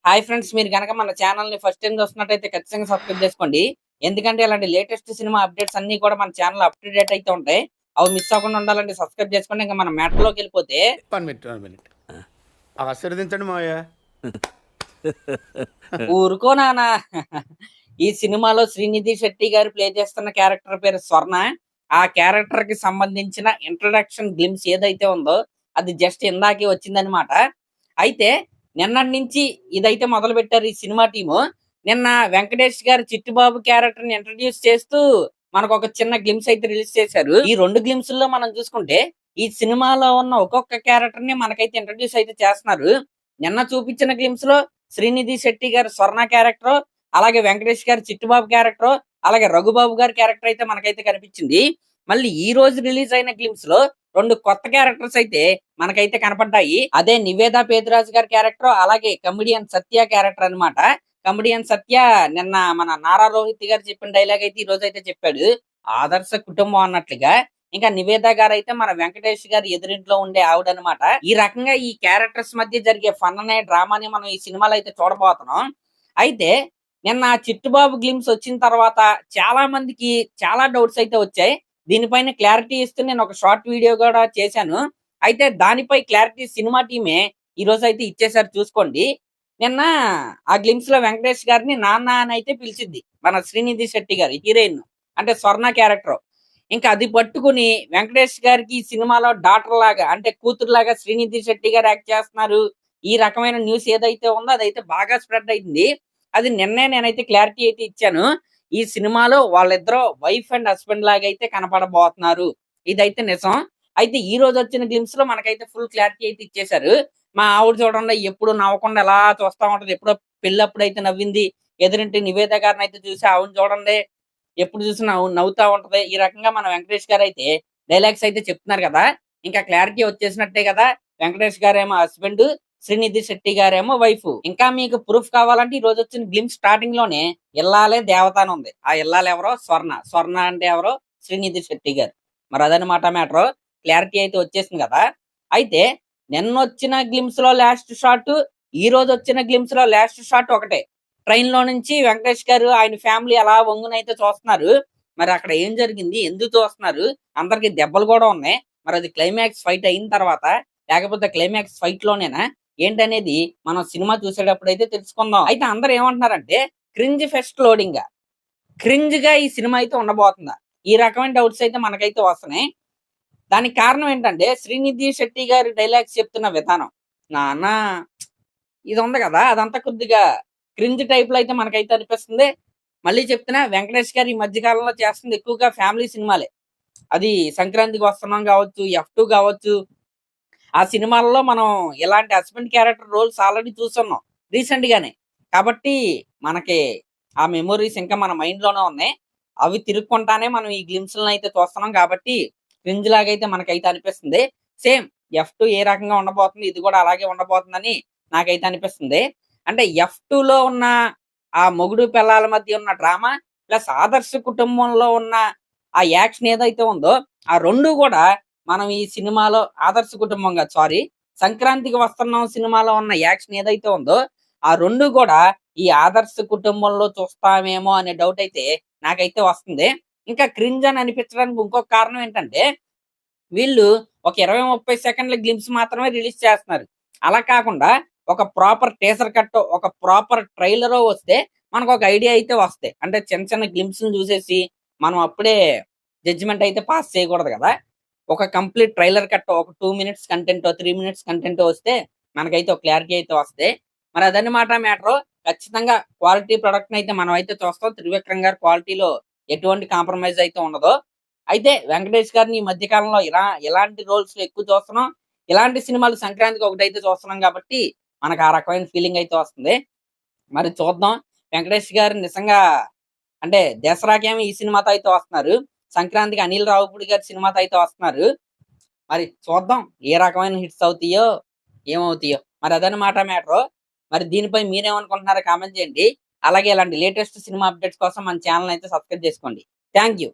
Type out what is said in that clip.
Hi friends, మీరు గనక మన ఛానల్ ని ఫస్ట్ టైం చూస్తున్నట్టయితే ఖచ్చితంగా సబ్స్క్రైబ్ చేసుకోండి. ఎందుకంటే ఇలాంటి లేటెస్ట్ సినిమా అప్డేట్స్ అన్ని కూడా మన ఛానల్ అప్ టు డేట్ అయితే ఉంటాయి. అవి మిస్ అవ్వకుండా ఉండాలంటే సబ్స్క్రైబ్ చేసుకోండి. ఇంకా మన మ్యాటర్‌లోకి వెళ్ళిపోతే 1 మినిట్ ఆశీర్వదించండి మావయ్య. ఊరుకో నాన్న. ఈ సినిమాలో శ్రీనిధి శెట్టి గారు ప్లే చేస్తున్న క్యారెక్టర్ పేరు స్వర్ణ. ఆ క్యారెక్టర్ కి సంబంధించిన ఇంట్రడక్షన్ గ్లిమ్స్ ఏదైతే ఉందో అది జస్ట్ ఇందాకే వచ్చిందనమాట. అయితే నిన్నటి నుంచి ఇదైతే మొదలు పెట్టారు ఈ సినిమా టీము. నిన్న వెంకటేష్ గారు చిట్టిబాబు క్యారెక్టర్ ని ఇంట్రడ్యూస్ చేస్తూ మనకు ఒక చిన్న గ్లిమ్స్ అయితే రిలీజ్ చేశారు. ఈ 2 గ్లిమ్స్ లో మనం చూసుకుంటే ఈ సినిమాలో ఉన్న ఒక్కొక్క క్యారెక్టర్ ని మనకైతే ఇంట్రడ్యూస్ అయితే చేస్తున్నారు. నిన్న చూపించిన గ్లిమ్స్ లో శ్రీనిధి శెట్టి గారు స్వర్ణ క్యారెక్టర్, అలాగే వెంకటేష్ గారు చిట్టుబాబు క్యారెక్టర్, అలాగే రఘుబాబు గారి క్యారెక్టర్ అయితే మనకైతే కనిపించింది. మళ్ళీ ఈ రోజు రిలీజ్ అయిన గ్లిమ్స్ లో 2 కొత్త క్యారెక్టర్స్ అయితే మనకైతే కనపడ్డాయి. అదే నివేదా పేదరాజు గారి క్యారెక్టర్, అలాగే కమిడియన్ సత్య క్యారెక్టర్ అన్నమాట. కమిడియన్ సత్య నిన్న మన నారా రోహిత్ గారు చెప్పిన డైలాగ్ అయితే ఈ రోజు అయితే చెప్పాడు, ఆదర్శ కుటుంబం అన్నట్లుగా. ఇంకా నివేద గారు అయితే మన వెంకటేష్ గారి ఎదురింట్లో ఉండే ఆవిడ అనమాట. ఈ రకంగా ఈ క్యారెక్టర్స్ మధ్య జరిగే ఫన్ అనే డ్రామాని మనం ఈ సినిమాలో అయితే చూడబోతున్నాం. అయితే నిన్న చిట్టుబాబు గ్లిమ్స్ వచ్చిన తర్వాత చాలా మందికి చాలా డౌట్స్ అయితే వచ్చాయి. దీనిపైన క్లారిటీ ఇస్తూ నేను ఒక షార్ట్ వీడియో కూడా చేశాను. అయితే దానిపై క్లారిటీ సినిమా టీమే ఈ రోజు అయితే ఇచ్చేసారు, చూసుకోండి. నిన్న ఆ గ్లిమ్స్ లో వెంకటేష్ గారిని నాన్న అని అయితే పిలిచింది మన శ్రీనిధి శెట్టి గారు, హీరోయిన్ అంటే స్వర్ణ క్యారెక్టర్. ఇంకా అది పట్టుకుని వెంకటేష్ గారికి ఈ సినిమాలో డాటర్ లాగా అంటే కూతురు లాగా శ్రీనిధి శెట్టి గారు యాక్ట్ చేస్తున్నారు. ఈ రకమైన న్యూస్ ఏదైతే ఉందో అదైతే బాగా స్ప్రెడ్ అయింది. అది నిన్నే నేనైతే క్లారిటీ అయితే ఇచ్చాను. ఈ సినిమాలో వాళ్ళిద్దరూ వైఫ్ అండ్ హస్బెండ్ లాగా అయితే కనపడబోతున్నారు. ఇదైతే నిజం. అయితే ఈ రోజు వచ్చిన గ్లిమ్స్ లో మనకైతే ఫుల్ క్లారిటీ అయితే ఇచ్చేశారు. మా ఆవిడ చూడండి ఎప్పుడు నవ్వకుండా ఎలా చూస్తా ఉంటది. ఎప్పుడో పెళ్ళప్పుడు అయితే నవ్వింది. ఎదురింటి నివేద గారిని అయితే చూసి ఆవిడ చూడండి ఎప్పుడు చూసినా నవ్వుతా ఉంటది. ఈ రకంగా మన వెంకటేష్ గారు అయితే డైలాగ్స్ అయితే చెప్తున్నారు కదా. ఇంకా క్లారిటీ వచ్చేసినట్టే కదా. వెంకటేష్ గారేమో హస్బెండ్, శ్రీనిధి శెట్టి గారేమో వైఫ్. ఇంకా మీకు ప్రూఫ్ కావాలంటే ఈ రోజు వచ్చిన గ్లిమ్స్ స్టార్టింగ్ లోనే ఇల్లాలే దేవత అని ఉంది. ఆ ఇల్లాలు ఎవరో స్వర్ణ. స్వర్ణ అంటే ఎవరో శ్రీనిధి శెట్టి గారు. మరి అదనమాట మ్యాటర్. క్లారిటీ అయితే వచ్చేసింది కదా. అయితే నిన్న వచ్చిన గ్లిమ్స్ లో లాస్ట్ షాట్, ఈ రోజు వచ్చిన గ్లిమ్స్ లో లాస్ట్ షాట్ ఒకటే. ట్రైన్ లో నుంచి వెంకటేష్ గారు ఆయన ఫ్యామిలీ అలా వంగునైతే చూస్తున్నారు. మరి అక్కడ ఏం జరిగింది, ఎందుకు చూస్తున్నారు, అందరికి దెబ్బలు కూడా ఉన్నాయి. మరి అది క్లైమాక్స్ ఫైట్ అయిన తర్వాత లేకపోతే క్లైమాక్స్ ఫైట్ లోనేనా ఏంటనేది మనం సినిమా చూసేటప్పుడు అయితే తెలుసుకుందాం. అయితే అందరు ఏమంటున్నారంటే క్రింజ్ ఫెస్ట్ లోడింగ్ గా, క్రింజ్ గా ఈ సినిమా అయితే ఉండబోతుందా, ఈ రకమైన డౌట్స్ అయితే మనకైతే వస్తున్నాయి. దానికి కారణం ఏంటంటే శ్రీనిధి శెట్టి గారి డైలాగ్స్ చెప్తున్న విధానం. నాన్న ఇది ఉంది కదా, అదంతా కొద్దిగా క్రింజ్ టైప్ లో అయితే మనకైతే అనిపిస్తుంది. మళ్ళీ చెప్తున్నా, వెంకటేష్ గారు ఈ మధ్య కాలంలో చేస్తుంది ఎక్కువగా ఫ్యామిలీ సినిమాలే. అది సంక్రాంతికి వస్తున్నాం కావచ్చు, F2 కావచ్చు. ఆ సినిమాలలో మనం ఇలాంటి హస్బెండ్ క్యారెక్టర్ రోల్స్ ఆల్రెడీ చూస్తున్నాం రీసెంట్ గానే. కాబట్టి మనకి ఆ మెమొరీస్ ఇంకా మన మైండ్ లోనే ఉన్నాయి. అవి తిరుక్కుంటానే మనం ఈ గ్లిమ్స్ అయితే చూస్తున్నాం కాబట్టి క్రింజ్ లాగైతే మనకైతే అనిపిస్తుంది. సేమ్ F2 ఏ రకంగా ఉండబోతుంది, ఇది కూడా అలాగే ఉండబోతుందని నాకైతే అనిపిస్తుంది. అంటే F2 లో ఉన్న ఆ మొగుడు పిల్లల మధ్య ఉన్న డ్రామా ప్లస్ ఆదర్శ కుటుంబంలో ఉన్న ఆ యాక్షన్ ఏదైతే ఉందో ఆ రెండు కూడా మనం ఈ సినిమాలో ఆదర్శ కుటుంబంగా సారీ సంక్రాంతికి వస్తున్నాం సినిమాలో ఉన్న యాక్షన్ ఏదైతే ఉందో ఆ రెండు కూడా ఈ ఆదర్శ కుటుంబంలో చూస్తామేమో అనే డౌట్ అయితే నాకైతే వస్తుంది. ఇంకా క్రింజ్ అని అనిపించడానికి ఇంకొక కారణం ఏంటంటే వీళ్ళు ఒక 20-30 సెకండ్ల గ్లిమ్స్ మాత్రమే రిలీజ్ చేస్తున్నారు. అలా కాకుండా ఒక ప్రాపర్ టీజర్ కట్, ఒక ప్రాపర్ ట్రైలర్ వస్తే మనకు ఒక ఐడియా అయితే వస్తాయి. అంటే చిన్న చిన్న గ్లిమ్స్ చూసేసి మనం అప్పుడే జడ్జిమెంట్ అయితే పాస్ చేయకూడదు కదా. ఒక కంప్లీట్ ట్రైలర్ కట్, ఒక 2 మినిట్స్ కంటెంట్, 3 మినిట్స్ కంటెంట్ వస్తే మనకైతే ఒక క్లారిటీ అయితే వస్తాయి. మరి అదన్నమాట మ్యాటర్. ఖచ్చితంగా క్వాలిటీ ప్రొడక్ట్ అయితే మనం అయితే చూస్తాం. త్రివిక్రమ్ గారి క్వాలిటీలో ఎటువంటి కాంప్రమైజ్ అయితే ఉండదు. అయితే వెంకటేష్ గారిని ఈ మధ్య కాలంలో ఇలాంటి రోల్స్ ఎక్కువ చూస్తున్నాం. ఇలాంటి సినిమాలు సంక్రాంతికి ఒకటైతే చూస్తున్నాం కాబట్టి మనకు ఆ రకమైన ఫీలింగ్ అయితే వస్తుంది. మరి చూద్దాం. వెంకటేష్ గారు నిజంగా అంటే దసరాకేమో ఈ సినిమాతో అయితే వస్తున్నారు. సంక్రాంతికి అనిల్ రావుపూడి గారి సినిమాతో అయితే వస్తున్నారు. మరి చూద్దాం ఏ రకమైన హిట్స్ అవుతాయో ఏమవుతాయో. మరి అదనమాట మ్యాటర్. మరి దీనిపై మీరేమనుకుంటున్నారో కామెంట్ చేయండి. అలాగే ఇలాంటి లేటెస్ట్ సినిమా అప్డేట్స్ కోసం మన ఛానల్ అయితే సబ్స్క్రైబ్ చేసుకోండి. Thank you.